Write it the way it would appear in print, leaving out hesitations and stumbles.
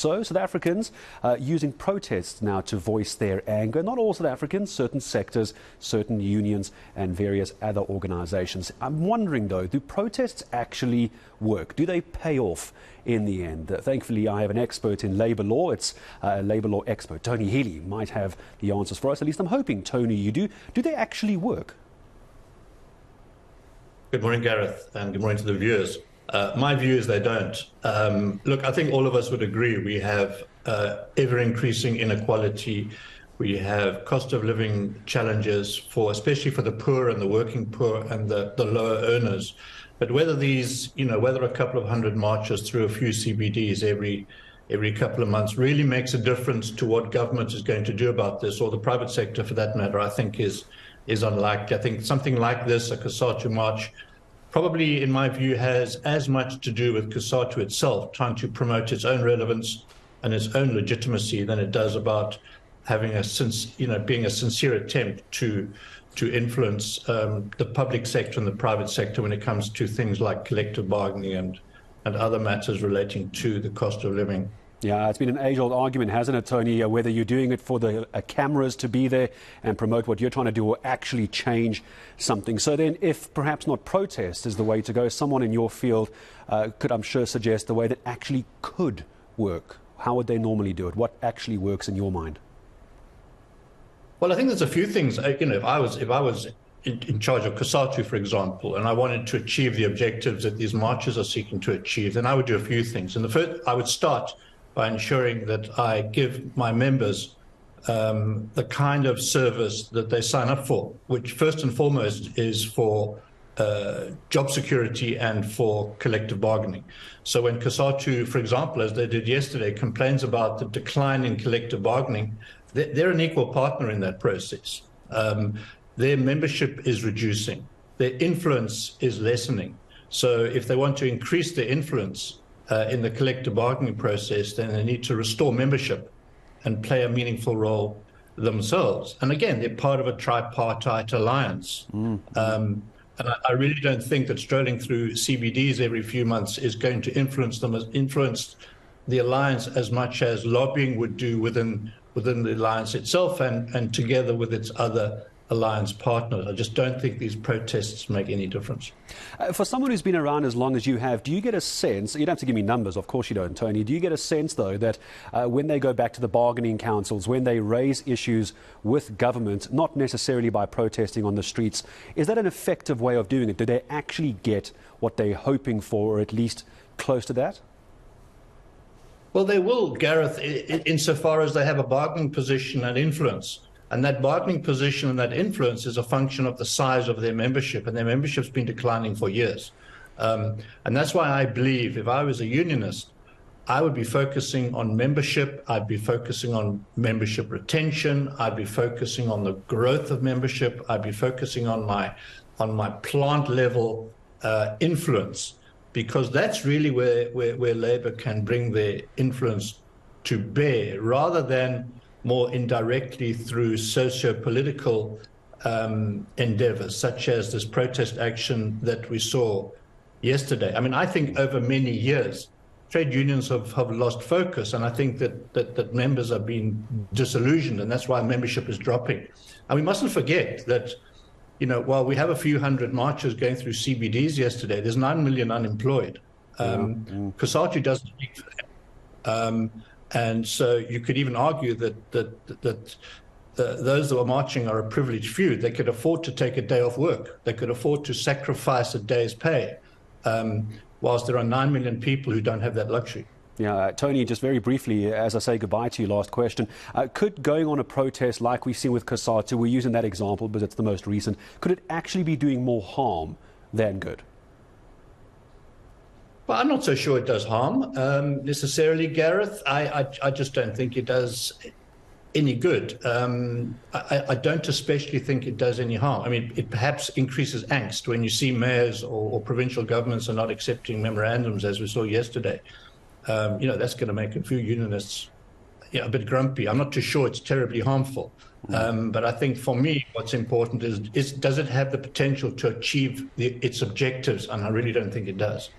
So South Africans using protests now to voice their anger. Not all South Africans, certain sectors, certain unions and various other organisations. I'm wondering though, do protests actually work? Do they pay off in the end? Thankfully, I have an expert in labour law. It's a labour law expert. Tony Healy might have the answers for us. At least I'm hoping, Tony, you do. Do they actually work? Good morning, Gareth, and good morning to the viewers. My view is they don't. Look, I think all of us would agree we have ever-increasing inequality. We have cost of living challenges, especially for the poor and the working poor and the lower earners. But whether whether a couple of hundred marches through a few CBDs every couple of months really makes a difference to what government is going to do about this, or the private sector for that matter, I think is unlikely. I think something like this, a COSATU march, probably, in my view, has as much to do with COSATU itself trying to promote its own relevance and its own legitimacy than it does about having being a sincere attempt to influence the public sector and the private sector when it comes to things like collective bargaining and other matters relating to the cost of living. Yeah, it's been an age-old argument, hasn't it, Tony, whether you're doing it for the cameras to be there and promote what you're trying to do or actually change something. So then if perhaps not protest is the way to go, someone in your field could, I'm sure, suggest the way that actually could work. How would they normally do it? What actually works in your mind? Well, I think there's a few things. If I was in charge of COSATU, for example, and I wanted to achieve the objectives that these marches are seeking to achieve, then I would do a few things. And the first, I would start by ensuring that I give my members the kind of service that they sign up for, which first and foremost is for job security and for collective bargaining. So when COSATU, for example, as they did yesterday, complains about the decline in collective bargaining, they're an equal partner in that process. Their membership is reducing. Their influence is lessening. So if they want to increase their influence in the collective bargaining process, then they need to restore membership and play a meaningful role themselves. And again, they're part of a tripartite alliance. And I really don't think that strolling through CBDs every few months is going to influence the alliance as much as lobbying would do within the alliance itself and together with its other alliance partners. I just don't think these protests make any difference. For someone who's been around as long as you have, do you get a sense, you don't have to give me numbers, of course you don't, Tony, do you get a sense, though, that when they go back to the bargaining councils, when they raise issues with government, not necessarily by protesting on the streets, is that an effective way of doing it? Do they actually get what they're hoping for, or at least close to that? Well, they will, Gareth, insofar as they have a bargaining position and influence. And that bargaining position and that influence is a function of the size of their membership, and their membership's been declining for years. And that's why I believe if I was a unionist, I would be focusing on membership, I'd be focusing on membership retention, I'd be focusing on the growth of membership, I'd be focusing on my plant level influence, because that's really where Labour can bring their influence to bear, rather than more indirectly through socio-political endeavours, such as this protest action that we saw yesterday. I mean, I think over many years, trade unions have lost focus, and I think that members have been disillusioned, and that's why membership is dropping. And we mustn't forget that, while we have a few hundred marches going through CBDs yesterday, there's 9 million unemployed. COSATU doesn't speak for them. And so you could even argue that those that were marching are a privileged few. They could afford to take a day off work. They could afford to sacrifice a day's pay, whilst there are 9 million people who don't have that luxury. Yeah, Tony, just very briefly, as I say goodbye to you, last question. Could going on a protest like we've seen with COSATU, we're using that example, but it's the most recent, could it actually be doing more harm than good? Well, I'm not so sure it does harm necessarily, Gareth. I just don't think it does any good. I don't especially think it does any harm. I mean, it perhaps increases angst when you see mayors or provincial governments are not accepting memorandums, as we saw yesterday. That's going to make a few unionists a bit grumpy. I'm not too sure it's terribly harmful. But I think for me, what's important is does it have the potential to achieve its objectives? And I really don't think it does.